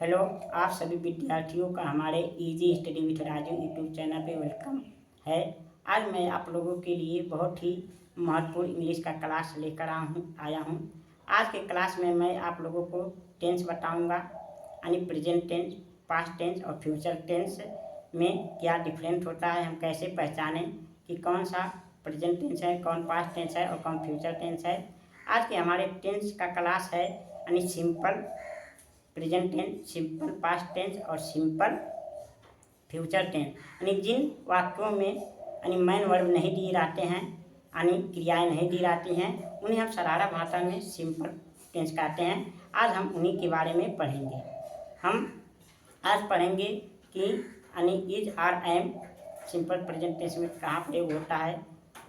Hello, आप सभी विद्यार्थियों का हमारे easy study with Raju YouTube channel पे वेलकम है। आज मैं आप लोगों के लिए बहुत ही महत्वपूर्ण इंग्लिश का क्लास लेकर आया हूँ। आज के क्लास में मैं आप लोगों को टेंस बताऊँगा, यानी प्रेजेंट टेंस, पास्ट टेंस और फ्यूचर टेंस में क्या डिफरेंट होता है, हम कैसे पहचानें कि कौन सा प्रेजेंट टेंस है, कौन पास्ट टेंस है और कौन फ्यूचर टेंस है। आज के हमारे टेंस का क्लास है यानी simple present tense, simple past tense और सिंपल फ्यूचर टेंस। यानी जिन वाक्यों में यानी मेन वर्ब नहीं दिए रहते हैं, यानी क्रियाएं नहीं दी रहती हैं, उन्हें हम सरारा भाषा में सिंपल टेंस कहते हैं। आज हम उन्हीं के बारे में पढ़ेंगे। हम आज पढ़ेंगे कि यानी is are am simple present tense में कहाँ प्रयोग होता है,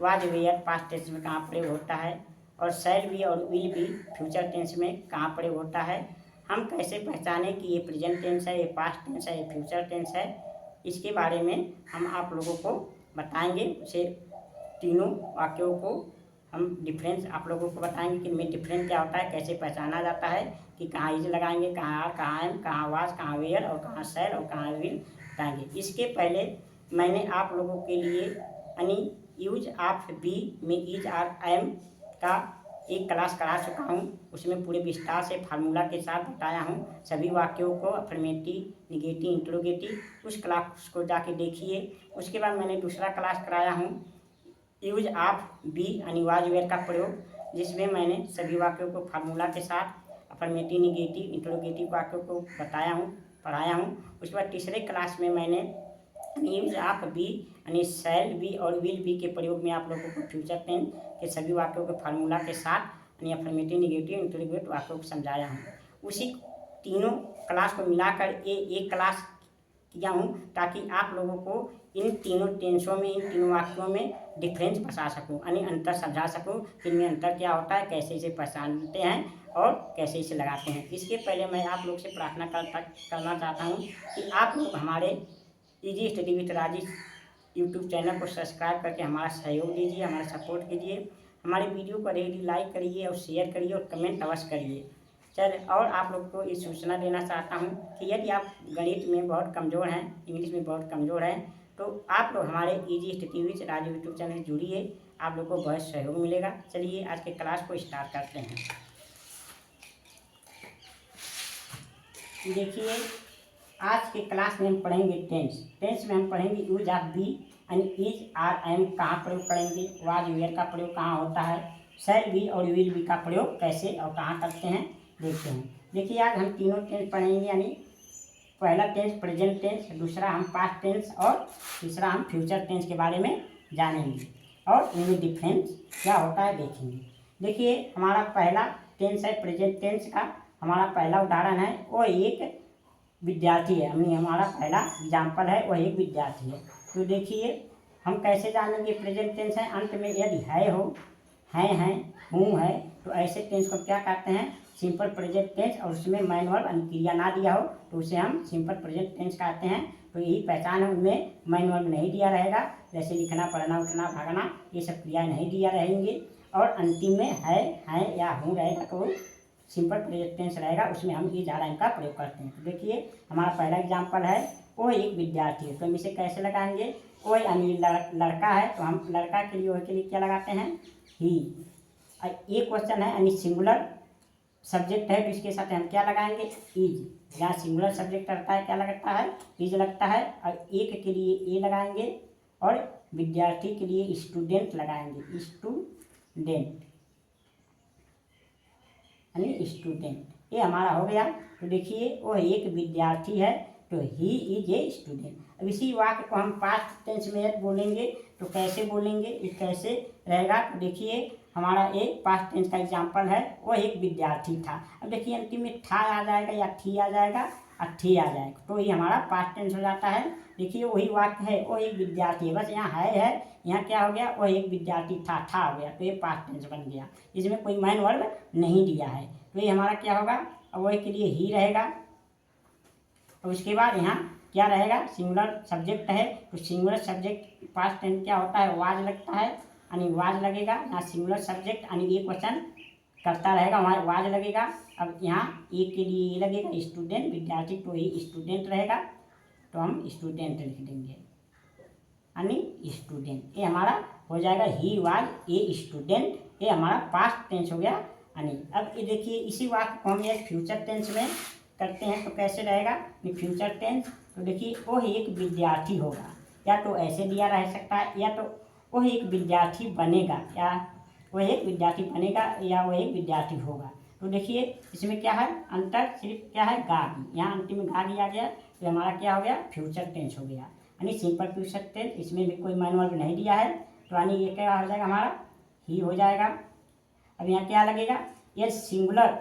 वाज वेयर पास्ट टेंस में कहाँ प्रयोग होता है और शैल बी और विल बी फ्यूचर टेंस में कहाँ प्रयोग होता है। हम कैसे पहचानें कि ये प्रेजेंट टेंस है, ये पास्ट टेंस है, ये फ्यूचर टेंस है, इसके बारे में हम आप लोगों को बताएंगे। उसे तीनों वाक्यों को हम डिफरेंस आप लोगों को बताएंगे कि इनमें डिफरेंस क्या होता है, कैसे पहचाना जाता है कि कहाँ इज लगाएंगे, कहाँ आर, कहाँ एम, कहाँ वाज, कहाँ वेयर और कहाँ शैल और कहाँ विल लगाएंगे। इसके पहले मैंने आप लोगों के लिए यानी यूज ऑफ बी में इज आर एम का एक क्लास करा चुका हूँ। उसमें पूरे विस्तार से फार्मूला के साथ बताया हूँ सभी वाक्यों को, अफर्मेटिव, निगेटिव, इंट्रोगेटिव। उस क्लास को जाके देखिए। उसके बाद मैंने दूसरा क्लास कराया हूँ यूज ऑफ बी यानी वाज वेयर का प्रयोग, जिसमें मैंने सभी वाक्यों को फार्मूला के साथ अफर्मेटिव, निगेटिव, इंट्रोगेटिव वाक्यों को बताया हूँ, पढ़ाया हूँ। उसके बाद तीसरे क्लास में मैंने यूज ऑफ बी यानी शैल बी और विल बी के प्रयोग में आप लोगों को फ्यूचर टेंस के सभी वाक्यों के फार्मूला के साथ यानी अफर्मेटिव, निगेटिव, इंट्रोगेटिव वाक्यों को समझाया हूँ। उसी तीनों क्लास को मिलाकर एक क्लास किया हूँ ताकि आप लोगों को इन तीनों टेंसों में, इन तीनों वाक्यों में डिफरेंस बता सकूँ, यानी अंतर समझा सकूँ कि इनमें अंतर क्या होता है, कैसे इसे पहचानते हैं और कैसे इसे लगाते हैं। इसके पहले मैं आप लोग से प्रार्थना करना चाहता हूँ कि आप लोग हमारे easy study with Raju YouTube channel को सब्सक्राइब करके हमारा सहयोग दीजिए, हमारा सपोर्ट कीजिए। हमारे वीडियो को रेडी लाइक करिए और शेयर करिए और कमेंट अवश्य करिए। चल, और आप लोग को ये सूचना देना चाहता हूँ कि यदि आप गणित में बहुत कमज़ोर हैं, इंग्लिश में बहुत कमज़ोर हैं, तो आप लोग हमारे easy study with Raju YouTube channel जुड़िए, आप लोग को बहुत सहयोग मिलेगा। चलिए आज के क्लास को स्टार्ट करते हैं। देखिए, आज के क्लास में हम पढ़ेंगे टेंस। टेंस में हम पढ़ेंगे यूज ऑफ बी यानी इज आर एम कहाँ प्रयोग करेंगे, वाज वेयर का प्रयोग कहाँ होता है, शैल बी और विल बी का प्रयोग कैसे और कहाँ करते हैं देखते हैं। देखिए, आज हम तीनों टेंस पढ़ेंगे, यानी पहला टेंस प्रेजेंट टेंस, दूसरा हम पास्ट टेंस और तीसरा हम फ्यूचर टेंस के बारे में जानेंगे और इनमें डिफरेंस क्या होता है देखेंगे। देखिए, हमारा पहला टेंस है प्रेजेंट टेंस का। हमारा पहला उदाहरण है वो एक विद्यार्थी है, यानी हमारा पहला एग्जाम्पल है वह एक विद्यार्थी है। तो देखिए, हम कैसे जानेंगे प्रेजेंट टेंस है। अंत में यदि है हो, हैं, हूँ है, तो ऐसे टेंस को क्या कहते हैं, सिंपल प्रेजेंट टेंस। और उसमें मैन वर्ब यानी क्रिया ना दिया हो तो उसे हम सिंपल प्रेजेंट टेंस कहते हैं। तो यही पहचान है, उनमें मैन वर्ब नहीं दिया रहेगा, जैसे लिखना, पढ़ना, उठना, भागना, ये सब क्रियाएँ नहीं दिया रहेंगे। और अंतिम में है, हैं या हूँ रहेगा तो सिंपल प्रेजेंट टेंस रहेगा, उसमें हम इज आर एम का प्रयोग करते हैं। तो देखिए, हमारा पहला एग्जाम्पल है वो एक विद्यार्थी है, तो हम इसे कैसे लगाएंगे। वो यानी लड़का है, तो हम लड़का के लिए, वो के लिए क्या लगाते हैं, ही। एक क्वेश्चन है यानी सिंगुलर सब्जेक्ट है, तो इसके साथ हम क्या लगाएंगे, इज। जहाँ सिंगुलर सब्जेक्ट रहता है क्या लगता है, इज लगता है। और एक के लिए ए लगाएंगे और विद्यार्थी के लिए स्टूडेंट लगाएंगे, स्टूडेंट यानी स्टूडेंट। ये हमारा हो गया। तो देखिए, वो एक विद्यार्थी है, तो ही इज ए स्टूडेंट। अब इसी वाक्य को हम पास्ट टेंस में बोलेंगे तो कैसे बोलेंगे, ये कैसे रहेगा। तो देखिए, हमारा एक पास्ट टेंस का एग्जाम्पल है, वो एक विद्यार्थी था। अब देखिए, अंतिम में था आ जाएगा या थी आ जाएगा और थी आ जाएगा, तो ये हमारा पास्ट टेंस हो जाता है। देखिए, वही वाक्य है, वो एक विद्यार्थी है, बस यहाँ है, यहाँ क्या हो गया, वो एक विद्यार्थी था हो गया, तो ये पास्ट टेंस बन गया। इसमें कोई मैन वर्ब नहीं दिया है, तो ये हमारा क्या होगा, अब वही के लिए ही रहेगा। और उसके बाद यहाँ क्या रहेगा, सिंगुलर सब्जेक्ट है, तो सिंगुलर सब्जेक्ट पास्ट टेंस क्या होता है, वाज लगता है, यानी वाज लगेगा। यहाँ सिंगुलर सब्जेक्ट यानी एक वचन करता रहेगा, वहाँ वाज लगेगा। अब यहाँ एक के लिए ये लगेगा स्टूडेंट, विद्यार्थी, तो ये स्टूडेंट रहेगा, तो हम स्टूडेंट लिख देंगे, यानी स्टूडेंट। ये हमारा हो जाएगा ही वाज ए स्टूडेंट, ये हमारा पास्ट टेंस हो गया। यानी अब ये देखिए इसी वाक्य को हम एक फ्यूचर टेंस में करते हैं तो कैसे रहेगा, फ्यूचर टेंस। तो देखिए वो एक विद्यार्थी होगा, या तो ऐसे दिया रह सकता है, या तो वो एक विद्यार्थी बनेगा, या वो एक विद्यार्थी बनेगा, या वो एक विद्यार्थी होगा। तो देखिए इसमें क्या है अंतर, सिर्फ क्या है गा, यहाँ अंतिम में गा दिया गया, तो हमारा क्या हो गया फ्यूचर टेंस हो गया, यानी सिंपल फ्यूचर टेंस। इसमें भी कोई मैनुअल भी नहीं दिया है, तो यानी ये क्या हो जाएगा हमारा ही हो जाएगा। अब यहाँ क्या लगेगा, ये सिंगुलर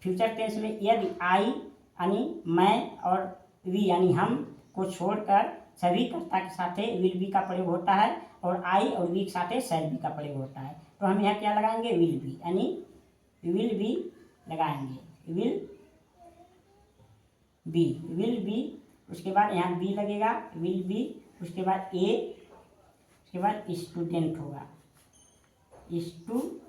फ्यूचर टेंस में यदि आई यानी मैं और वी यानी हम को छोड़कर सभी कर्ता के साथ विल बी का प्रयोग होता है, और आई और वी के साथ शैल बी का प्रयोग होता है। तो हम यहाँ क्या लगाएंगे विल बी, यानी विल बी लगाएंगे, विल बी। उसके बाद यहाँ बी लगेगा, विल बी। उसके बाद ए, उसके बाद स्टूडेंट होगा, स्टूडेंट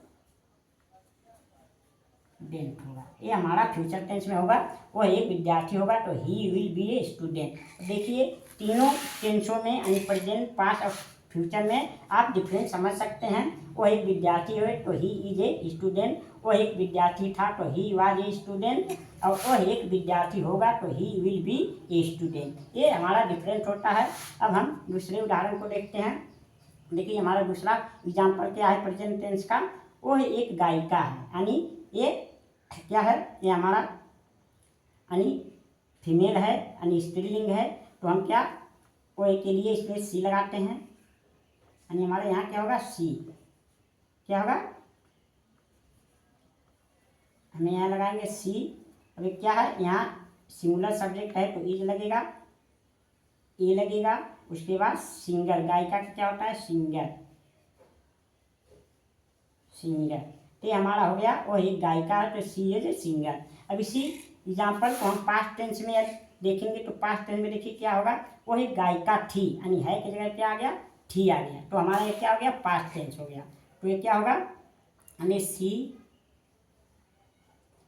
होगा। ये हमारा फ्यूचर टेंस में होगा, वो एक विद्यार्थी होगा, तो he will be a student. देखिए तीनों टेंसों में यानी प्रेजेंट, पास्ट और फ्यूचर में आप डिफरेंस समझ सकते हैं। वो एक विद्यार्थी हो तो ही इज ए स्टूडेंट, वो एक विद्यार्थी था तो ही वाज ए स्टूडेंट, और वो एक विद्यार्थी होगा तो he will be a student. ये हमारा डिफरेंस होता है। अब हम दूसरे उदाहरण को देखते हैं। देखिए हमारा दूसरा एग्जाम्पल क्या है प्रेजेंट टेंस का, वो है एक गायिका है, यानी ये क्या है, ये हमारा यानी फीमेल है, यानी स्त्रीलिंग है। तो हम क्या ओ के लिए इसमें सी लगाते हैं, यानी हमारे यहाँ क्या होगा सी, क्या होगा हमें यहाँ लगाएंगे सी। अभी क्या है यहाँ सिंगुलर सब्जेक्ट है तो इज लगेगा, ए लगेगा। उसके बाद सिंगर, गायिका का क्या होता है सिंगर, तो ये हमारा हो गया वो एक गायिका है तो सी इज सिंगर। अब इसी एग्जाम्पल को हम पास्ट टेंस में देखेंगे, तो पास्ट टेंस में देखिए क्या होगा, वो एक गायिका थी, यानी है की जगह क्या आ गया थी आ गया, तो हमारा ये क्या हो गया पास्ट टेंस हो गया। तो ये क्या होगा हमें सी,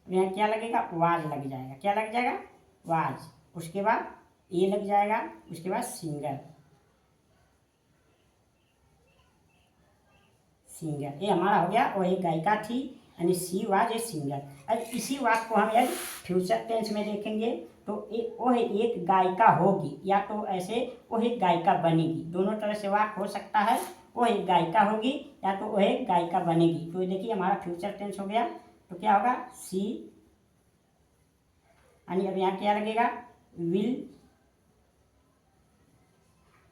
यहाँ क्या लगेगा वाज लग जाएगा, क्या लग जाएगा वाज। उसके बाद ए लग जाएगा, उसके बाद सिंगर, ये हमारा हो गया वो एक गायिका थी, यानी सी वाज ए सिंगर। अब इसी वाक्य को हम यदि फ्यूचर टेंस में देखेंगे तो वो एक गायिका होगी, या तो ऐसे वो एक गायिका बनेगी, दोनों तरह से वाक्य हो सकता है। वो एक गायिका होगी या तो वो एक गायिका बनेगी। तो देखिए हमारा फ्यूचर टेंस हो गया, तो क्या होगा सी, यानी अब यहाँ क्या लगेगा विल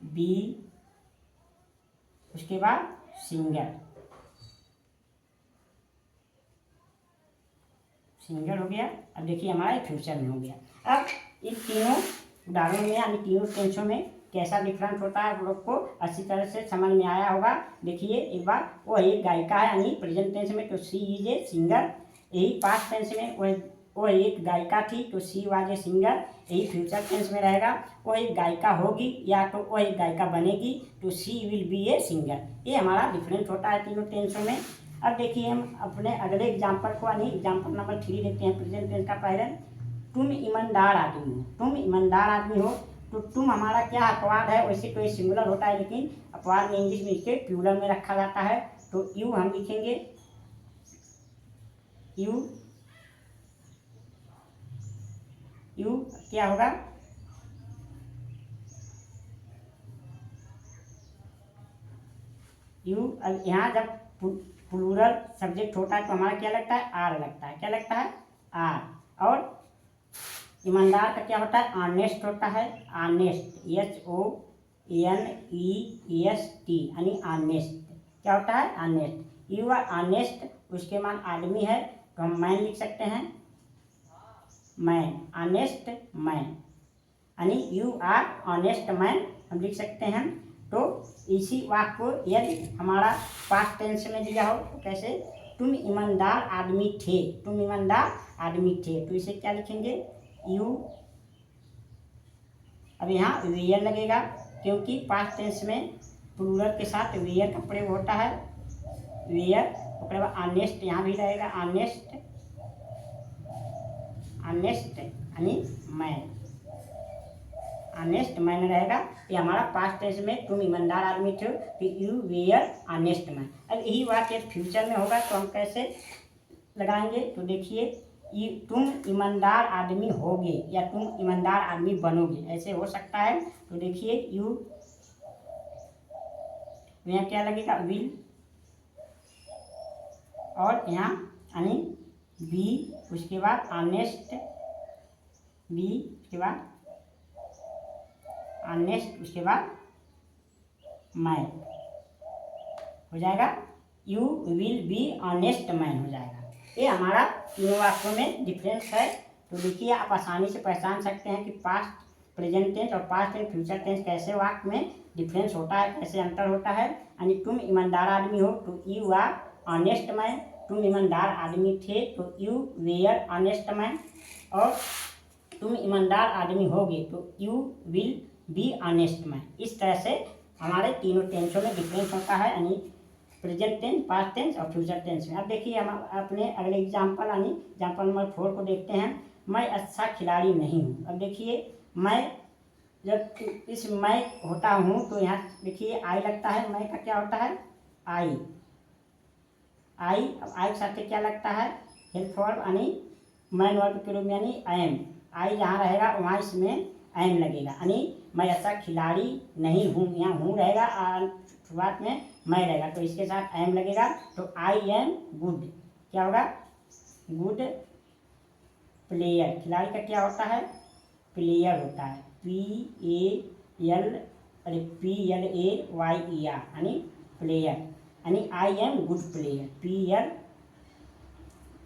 बी, उसके बाद सिंगर हो गया। अब देखिए हमारा फ्यूचर में हो गया। अब इन तीनों उदाहरणों में यानी तीनों टेंसों में कैसा डिफरेंस होता है आप लोग को अच्छी तरह से समझ में आया होगा। देखिए एक बार वो एक गायिका है यानी प्रेजेंट टेंस में तो सी इज ए सिंगर, यही पास्ट टेंस में वो एक गायिका थी तो सी वाज ए सिंगर, यही फ्यूचर टेंस में रहेगा वो एक गायिका होगी या तो वो एक गायिका बनेगी तो सी विल बी ए सिंगर। ये हमारा डिफरेंस होता है तीनों टेंसों में। अब देखिए हम अपने अगले एग्जाम्पल को यानी एग्जाम्पल नंबर 3 देखते हैं प्रेजेंट टेंस का। पहले तुम ईमानदार आदमी हो, तुम ईमानदार आदमी हो, तो तुम हमारा क्या अपवाद है, वैसे तो ये सिंगुलर होता है लेकिन अपवाद में इंग्लिश में इसके प्लूरल में रखा जाता है। तो यू हम लिखेंगे, यू क्या होगा यू। अब यहाँ जब प्लूरल सब्जेक्ट होता है तो हमारा क्या लगता है आर लगता है, क्या लगता है आर। और ईमानदार का क्या होता है ऑनेस्ट होता है, ऑनेस्ट HONEST यानी ऑनेस्ट, क्या होता है ऑनेस्ट। यू आर ऑनेस्ट, उसके मान आदमी है तो हम मैन लिख सकते हैं, मैन ऑनेस्ट मैन, यानी यू आर ऑनेस्ट मैन हम लिख सकते हैं। तो इसी वाक्य को यदि हमारा पास्ट टेंस में दिया हो तो कैसे, तुम ईमानदार आदमी थे, तुम ईमानदार आदमी थे, तो इसे क्या लिखेंगे यू। अब यहाँ वेयर लगेगा क्योंकि पास्ट टेंस में प्लूरल के साथ वेयर का प्रयोग होता है, वेयर उसके बाद ऑनेस्ट यहाँ भी रहेगा, ऑनेस्ट, ऑनेस्ट यानी मैन, ऑनेस्ट मैन रहेगा। ये हमारा पास्ट टेंस में तुम ईमानदार आदमी थे तो यू वेयर ऑनेस्ट मैन। अब यही वाक्य फ्यूचर में होगा तो हम कैसे लगाएंगे, तो देखिए तुम ईमानदार आदमी होगे या तुम ईमानदार आदमी बनोगे, ऐसे हो सकता है। तो देखिए यू, यहाँ क्या लगेगा, विल, और यहाँ यानी बी, उसके बाद ऑनेस्ट, बी, उसके बाद ऑनेस्ट, उसके बाद मैन हो जाएगा, you will be honest man हो जाएगा। ये हमारा तीनों वाक्यों में डिफरेंस है। तो देखिए आप आसानी से पहचान सकते हैं कि पास्ट, प्रेजेंट टेंस और पास्ट एंड फ्यूचर टेंस कैसे वाक्य में डिफरेंस होता है, कैसे अंतर होता है। यानी तुम ईमानदार आदमी हो तो यू आर ऑनेस्ट मैन, तुम ईमानदार आदमी थे तो यू वेयर ऑनेस्ट मैन, और तुम ईमानदार आदमी होगे तो you will be honest man. इस तरह से हमारे तीनों टेंसों में डिफरेंस होता है, यानी प्रेजेंट टेंस, पास्ट टेंस और फ्यूचर टेंस में। अब देखिए हम अपने अगले एग्जाम्पल यानी एग्जाम्पल नंबर 4 को देखते हैं। मैं अच्छा खिलाड़ी नहीं हूँ। अब देखिए मैं जब इस मैं होता हूँ तो यहाँ देखिए आई लगता है, मैं का क्या होता है, आई, आई। अब आई के साथ क्या लगता है, हेल्प वर्ब यानी मैन वर्ब के रूप में, यानी एम। आई जहाँ रहेगा वहाँ इसमें एम लगेगा, यानी मैं अच्छा खिलाड़ी नहीं हूँ, यहाँ हूँ रहेगा, शुरुआत में मैं रहेगा तो इसके साथ एम लगेगा। तो आई एम गुड, क्या होगा, गुड प्लेयर। खिलाड़ी का क्या होता है, प्लेयर होता है, PAL, अरे PLAYER यानी प्लेयर, यानी I am good player, PLAYER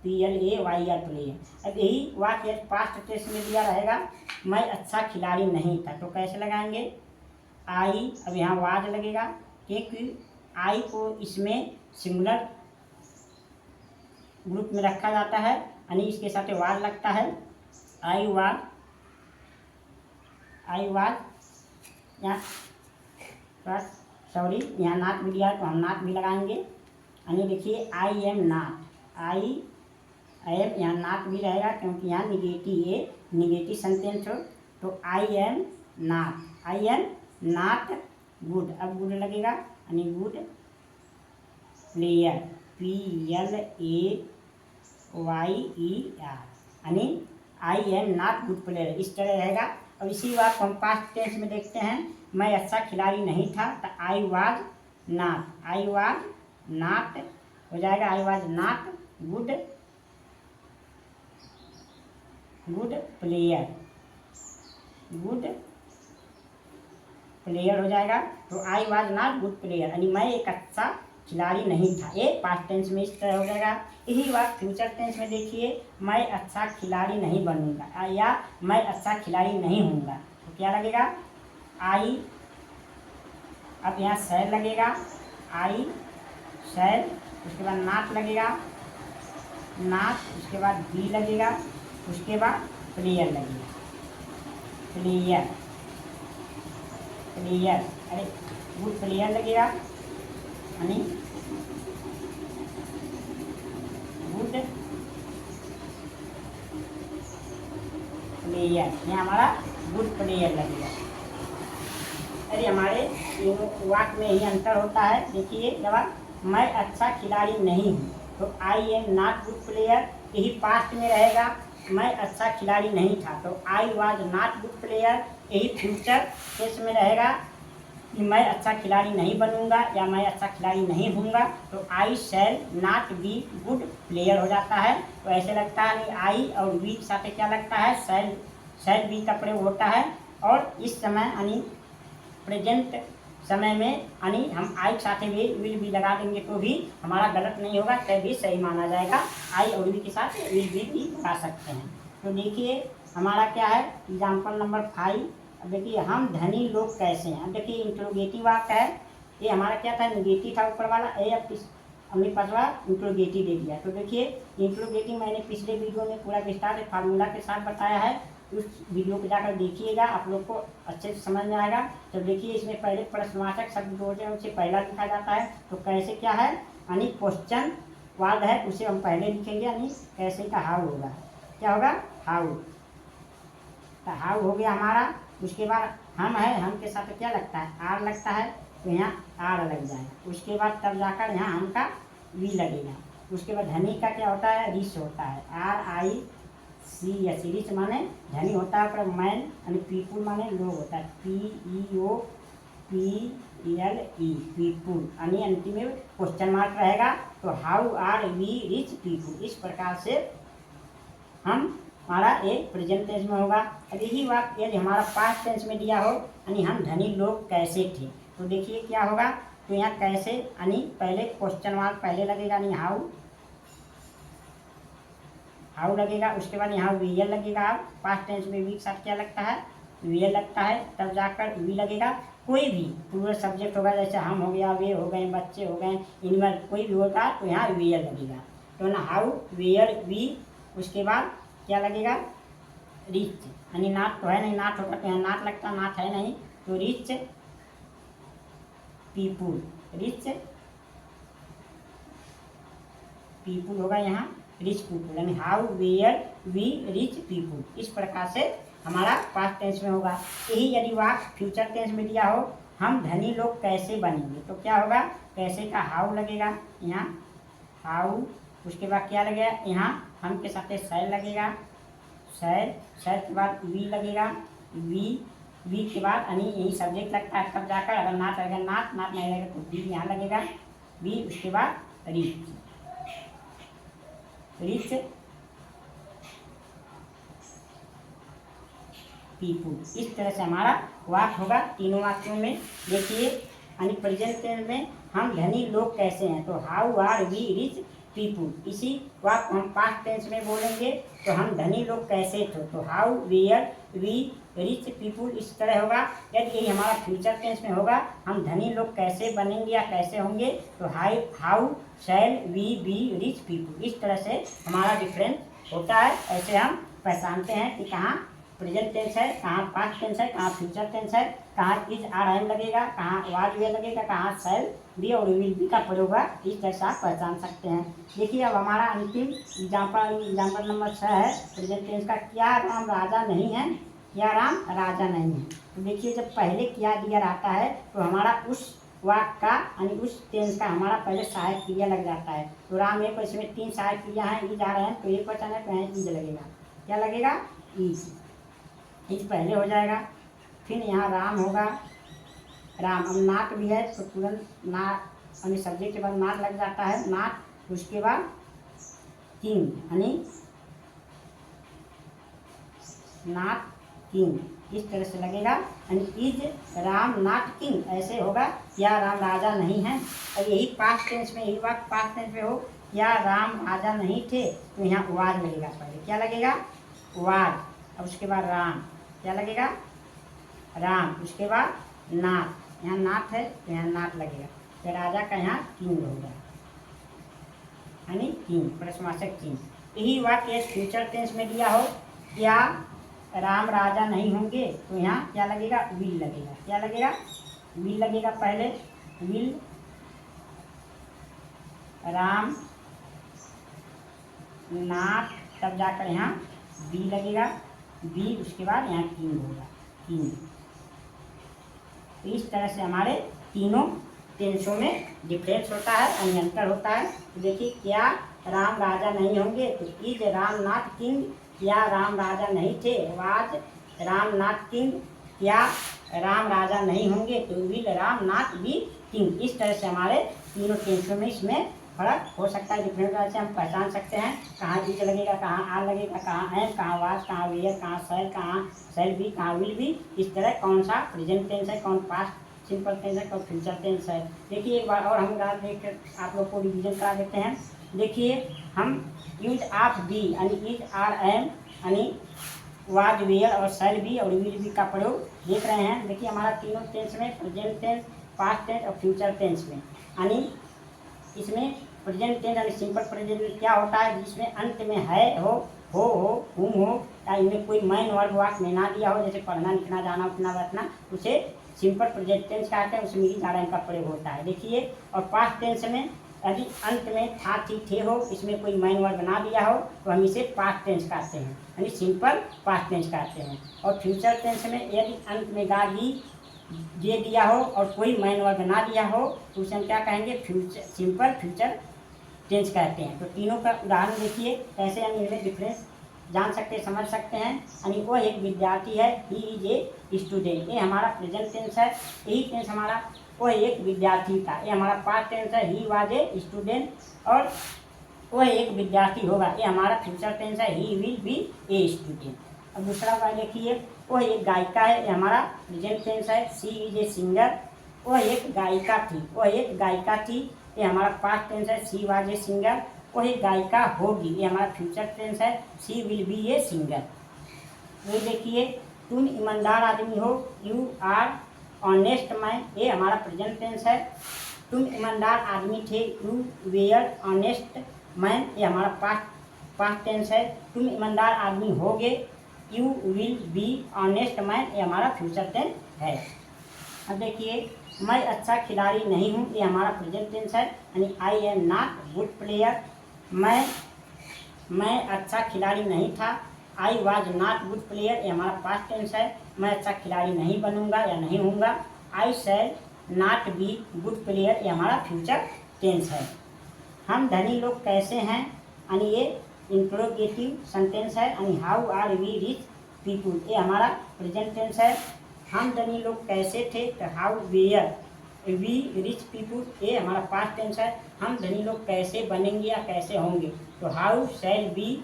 player. अब यही वाक्य पास्ट टेंस में दिया रहेगा, मैं अच्छा खिलाड़ी नहीं था, तो कैसे लगाएंगे, आई, अब यहाँ वाज लगेगा क्योंकि आई को इसमें सिंगुलर ग्रुप में रखा जाता है, यानी इसके साथ वाज लगता है, आई वाज, आई वाज, यहाँ सॉरी यहाँ नाट भी दिया तो हम नाट भी लगाएंगे, यानी देखिए आई एम नाट, आई एम, यहाँ नाट भी रहेगा क्योंकि यहाँ निगेटिव, ये निगेटिव सेंटेंस हो तो I am not, I am not good. अब गुड लगेगा यानी गुड प्लेयर, PLAYER, यानी I am not good player, इस तरह रहेगा। अब इसी बात को हम पास्ट टेंस में देखते हैं, मैं अच्छा खिलाड़ी नहीं था तो I was not, I was not हो जाएगा, I was not good, good player, good player हो जाएगा। तो I was not good player, यानी मैं एक अच्छा खिलाड़ी नहीं था, ये पास्ट टेंस में इस तरह हो जाएगा। यही बात फ्यूचर टेंस में देखिए, मैं अच्छा खिलाड़ी नहीं बनूंगा या मैं अच्छा खिलाड़ी नहीं होऊंगा, तो क्या लगेगा, आई, अब यहाँ शैल लगेगा, आई शैल, उसके बाद नॉट लगेगा, नॉट, उसके बाद बी लगेगा, उसके बाद प्लेयर लगेगा, प्लेयर, प्लेयर, अरे गुड प्लेयर लगेगा, यानी गुड प्लेयर, ये हमारा गुड प्लेयर लगेगा। अरे हमारे वाक्य में ही अंतर होता है, देखिए जब मैं अच्छा खिलाड़ी नहीं हूँ तो I am not good player, यही पास्ट में रहेगा, मैं अच्छा खिलाड़ी नहीं था तो I was not good player, यही फ्यूचर केस में रहेगा कि मैं अच्छा खिलाड़ी नहीं बनूंगा या मैं अच्छा खिलाड़ी नहीं होऊंगा, तो I shall not be good player हो जाता है। तो ऐसे लगता है नहीं, आई और बी के साथ क्या लगता है, शैल, शैल बी का प्रयोग होता है। और इस समय यानी प्रेजेंट समय में यानी हम आई के साथ भी विल भी लगा देंगे तो भी हमारा गलत नहीं होगा, तब भी सही माना जाएगा, आई और बी के साथ विल भी लगा सकते हैं। तो देखिए हमारा क्या है, एग्जाम्पल नंबर 5। अब देखिए हम धनी लोग कैसे हैं। अब देखिए इंट्रोगेटिव वाक्य है, ये हमारा क्या था, निगेटिव था ऊपर वाला, ये अब हमने पांचवा इंट्रोगेटिव दे दिया। तो देखिए इंट्रोगेटिव मैंने पिछले वीडियो में पूरा विस्तार फार्मूला के साथ बताया है, उस वीडियो को जाकर देखिएगा, आप लोग को अच्छे से समझ में आएगा। तो देखिए इसमें पहले प्रश्नवाचक शब्द जोड़े उनसे पहला लिखा जाता है, तो कैसे क्या है, यानी क्वेश्चन वाद है उसे हम पहले लिखेंगे, यानी कैसे का हाउ होगा। क्या होगा? हाउ। तो हाउ हो गया हमारा। उसके बाद हम है, हम के साथ क्या लगता है? आर लगता है, तो यहाँ आर लग जाएगा। उसके बाद तब जाकर यहाँ हम का वी लगेगा। उसके बाद धनी का क्या होता है? रिच होता है, RICH। रिच माने धनी होता है, पर मैन यानी पीपुल माने लोग होता है, PEOPLE पीपुल, यानी अंतिम में क्वेश्चन मार्क रहेगा। तो how are we rich people, इस प्रकार से हम हमारा एक प्रेजेंट टेंस में होगा। अब यही बात यदि हमारा पास्ट टेंस में दिया हो, यानी हम धनी लोग कैसे थे, तो देखिए क्या होगा। तो यहाँ कैसे यानी पहले क्वेश्चन मार्क पहले लगेगा, यानी हाउ लगेगा। उसके बाद यहाँ वीएल लगेगा। अब पास्ट टेंस में वी के साथ क्या लगता है? वीएल लगता है, तब जाकर वी लगेगा। कोई भी पूरा सब्जेक्ट होगा, जैसे हम हो गया, वे हो गए, बच्चे हो गए, इनमें कोई भी होगा तो यहाँ वीएल लगेगा। तो ना हाउ वेयर वी, उसके बाद क्या लगेगा? रिच, यानी नाट तो है नहीं, नाट होगा तो यहाँ नाट लगता, नाट है नहीं, तो रिच पीपुल, रिच पीपुल होगा यहाँ रिच पीपुल, यानी how were we rich people. इस प्रकार से हमारा पास्ट टेंस में होगा। यही यदि वाक्य फ्यूचर टेंस में दिया हो, हम धनी लोग कैसे बनेंगे, तो क्या होगा? कैसे का हाउ लगेगा यहाँ, हाउ। उसके बाद क्या लगेगा? यहाँ हम के साथ शैल लगेगा, शैल। शैल के बाद वी लगेगा, वी के बाद यानी यही सब्जेक्ट लगता है, तब जाकर अगर नाट रहेगा नाट, नाट नहीं रहेगा तो वी यहाँ लगेगा, वी। उसके बाद रिच, रिच पीपुल। इस तरह से हमारा वाक्य होगा तीनों वाक्यों में। देखिए यानी प्रेजेंट टेंस में हम धनी लोग कैसे हैं, तो how are we rich people. इसी वाक्य हम पास्ट टेंस में बोलेंगे तो हम धनी लोग कैसे थे, तो how were we rich people. इस तरह होगा। यदि यही हमारा फ्यूचर टेंस में होगा, हम धनी लोग कैसे बनेंगे या कैसे होंगे, तो how shall we be rich people. इस तरह से हमारा डिफरेंस होता है। ऐसे हम पहचानते हैं कि कहाँ प्रेजेंट टेंस है, कहाँ पास्ट टेंस है, कहाँ फ्यूचर टेंस है, कहाँ इज आर एम लगेगा, कहाँ वाज वे लगेगा, कहाँ शैल बी और विल बी का प्रयोग होगा। इस तरह से आप पहचान सकते हैं। देखिए अब हमारा अंतिम एग्जाम्पल नंबर 6 है प्रेजेंट टेंस का। क्या राम राजा नहीं है? क्या राम राजा नहीं है? तो देखिए जब पहले क्या दिया रहता है तो हमारा उस वाक्य का यानी उस टेंस का हमारा पहले सहायक क्रिया लग जाता है। तो राम एक, इसमें 3 सहायक क्रिया हैं, इज आ रहे हैं, तो एक वचन है तो यहाँ इज लगेगा। क्या लगेगा? इज पहले हो जाएगा। फिर यहाँ राम होगा, राम। अब नाट भी है तो तुरंत नाट यानी सब्जेक्ट के बाद नाट लग जाता है, नाट। उसके बाद किंग यानी नाट किंग, इस तरह से लगेगा। यानी इज राम नाट किंग, ऐसे होगा। क्या राम राजा नहीं है? और यही पास्ट टेंस में, यही बात पास्ट टेंस में हो, क्या राम राजा नहीं थे, तो यहाँ वाज लगेगा पहले। क्या लगेगा? वाज। अब उसके बाद राम, क्या लगेगा? राम। उसके बाद नाट, यहाँ नाट है तो यहाँ नाट लगेगा। तो राजा का यहाँ किंग होगा, यानी किंग, प्रश्नवाचक किंग। यही वाक्य फ्यूचर टेंस में दिया हो, क्या राम राजा नहीं होंगे, तो यहाँ क्या लगेगा? विल लगेगा। क्या लगेगा? विल लगेगा पहले, विल राम नाट, तब जाकर यहाँ बी लगेगा, बी। उसके बाद यहाँ किंग होगा, किंग। तो इस तरह से हमारे तीनों टेंसों में डिफरेंस होता है, यानी अंतर होता है। तो देखिए क्या राम राजा नहीं होंगे, तो इज राम नॉट किंग, क्या राम राजा नहीं थे, वाज राम नॉट किंग, क्या राम राजा नहीं होंगे, तो will Ram not be king. इस तरह से हमारे तीनों टेंसों में इसमें फर्क हो सकता है, डिफरेंट तरह से हम पहचान सकते हैं। कहाँ इज लगेगा, कहाँ आर लगेगा, कहाँ एम, कहाँ वाज, कहाँ वेयर, कहाँ शैल बी, कहाँ विल बी। इस तरह कौन सा प्रेजेंट टेंस है, कौन पास्ट सिंपल टेंस है, कौन फ्यूचर टेंस है। देखिए एक बार और हम देख कर आप लोग को रिविजन करा देते हैं। देखिए हम यूज ऑफ बी यानी इज आर एम यानी वाज वेयर और शैल बी और विल बी का प्रयोग देख रहे हैं। देखिए हमारा तीनों टेंस में, प्रेजेंट टेंस, पास्ट टेंस और फ्यूचर टेंस में, यानी इसमें प्रेजेंट टेंस यानी सिंपल प्रेजेंट क्या होता है, जिसमें अंत में है हो हुम हो, या इनमें कोई मैन वर्ब वाक्य में ना दिया हो, जैसे पढ़ना लिखना जाना उठना बैठना, उसे सिंपल प्रेजेंट टेंस कहते हैं, उसमें इज आर एम का प्रयोग होता है। देखिए और पास्ट टेंस में यदि अंत में था थी थे हो, इसमें कोई मैन वर्ड बना दिया हो तो हम इसे पास्ट टेंस कहते हैं, यानी सिंपल पास्ट टेंस कहते हैं। और फ्यूचर टेंस में यदि अंत में गा गी दे दिया हो और कोई मैन वर्ड बना दिया हो तो उसे हम क्या कहेंगे, फ्यूचर सिंपल फ्यूचर टेंस कहते हैं। तो तीनों का उदाहरण देखिए कैसे हम इनमें डिफरेंस जान सकते समझ सकते हैं। यानी वो एक विद्यार्थी है, ही इज ए स्टूडेंट, ये हमारा प्रेजेंट टेंस है। यही टेंस हमारा वो एक विद्यार्थी था, ये हमारा पास्ट टेंस है, ही वाज ए स्टूडेंट। और वो एक विद्यार्थी होगा, ये हमारा फ्यूचर टेंस है, he will be a student. अब दूसरा वाला देखिए, वो एक गायिका है, ये हमारा प्रेजेंट टेंस है, सी इज ए सिंगर। वो एक गायिका थी, वो एक गायिका थी, ये हमारा पास्ट टेंस है, सी वाज ए सिंगर। वो एक गायिका होगी, ये हमारा फ्यूचर टेंस है, सी विल बी ए सिंगर। ये देखिए, तुम ईमानदार आदमी हो, यू आर ऑनेस्ट मैन, ये हमारा प्रेजेंट टेंस है। तुम ईमानदार आदमी थे, यू वेयर ऑनेस्ट मैन, ये हमारा पास्ट टेंस है। तुम ईमानदार आदमी होगे, you will be honest man, ये हमारा फ्यूचर टेंस है। अब देखिए, मैं अच्छा खिलाड़ी नहीं हूँ, ये हमारा प्रेजेंट टेंस है, यानी I am not good player. मैं अच्छा खिलाड़ी नहीं था, I was not good player, ये हमारा पास्ट टेंस है। मैं अच्छा खिलाड़ी नहीं बनूंगा या नहीं होऊंगा, I shall not be good player, ये हमारा फ्यूचर टेंस है। हम धनी लोग कैसे हैं, यानी ये इंट्रोगेटिव सेंटेंस है, यानी how are we rich people, ये हमारा प्रेजेंट टेंस है। हम धनी लोग कैसे थे, तो how were we rich people, ये हमारा पास्ट टेंस है। हम धनी लोग कैसे बनेंगे या कैसे होंगे, तो how shall we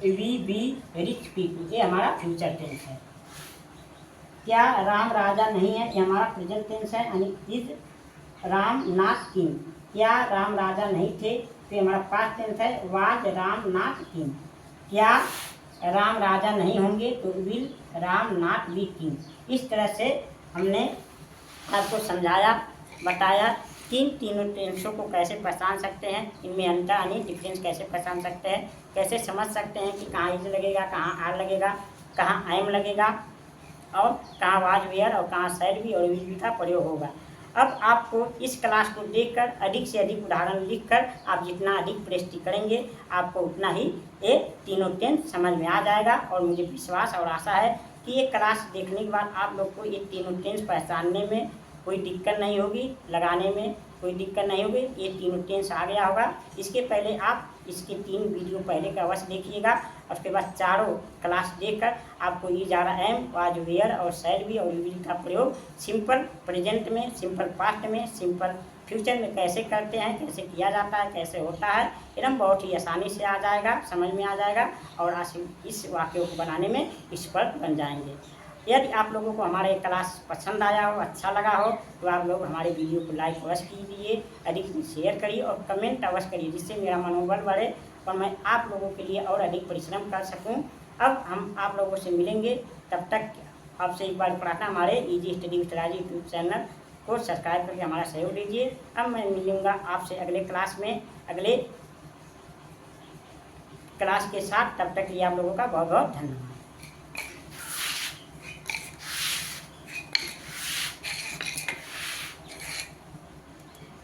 be rich people, ये हमारा फ्यूचर टेंस है। क्या राम राजा नहीं है, ये हमारा प्रेजेंट टेंस है, यानी इज राम नॉट किंग। क्या राम राजा नहीं थे, तो हमारा पास्ट टेंस है, वाज राम नॉट किंग। क्या राम राजा नहीं होंगे, तो will Ram not be king. इस तरह से हमने आपको समझाया बताया तीनों टेंसों को कैसे पहचान सकते हैं, इनमें अंतर यानी डिफरेंस कैसे पहचान सकते हैं, कैसे समझ सकते हैं कि कहाँ इज लगेगा, कहाँ आर लगेगा, कहाँ एम लगेगा और कहाँ वाज वेयर और कहाँ शैल बी और विल बी का प्रयोग होगा। अब आपको इस क्लास को देखकर अधिक से अधिक उदाहरण लिखकर आप जितना अधिक प्रैक्टिस करेंगे आपको उतना ही ये तीनों टेंस समझ में आ जाएगा। और मुझे विश्वास और आशा है कि ये क्लास देखने के बाद आप लोग को ये तीनों टेंस पहचानने में कोई दिक्कत नहीं होगी, लगाने में कोई दिक्कत नहीं होगी, ये तीनों टेंस आ गया होगा। इसके पहले आप इसके 3 वीडियो पहले का अवश्य देखिएगा, और उसके बाद चारों क्लास देखकर आपको ये जा रहा एम वाज वेयर और शैल बी और विल का प्रयोग सिंपल प्रेजेंट में, सिंपल पास्ट में, सिंपल फ्यूचर में कैसे करते हैं, कैसे किया जाता है, कैसे होता है, एकदम बहुत ही आसानी से आ जाएगा, समझ में आ जाएगा और इस वाक्यों को बनाने में एक्सपर्ट बन जाएंगे। यदि आप लोगों को हमारा ये क्लास पसंद आया हो, अच्छा लगा हो, तो आप लोग हमारे वीडियो को लाइक अवश्य कीजिए, अधिक शेयर करिए और कमेंट अवश्य करिए, जिससे मेरा मनोबल बढ़े और मैं आप लोगों के लिए और अधिक परिश्रम कर सकूं। अब हम आप लोगों से मिलेंगे, तब तक आपसे एक बार प्रार्थना, हमारे easy study with Raju YouTube channel को सब्सक्राइब करके हमारा सहयोग दीजिए। अब मैं मिलूँगा आपसे अगले क्लास में, अगले क्लास के साथ। तब तक के लिए आप लोगों का बहुत बहुत धन्यवाद।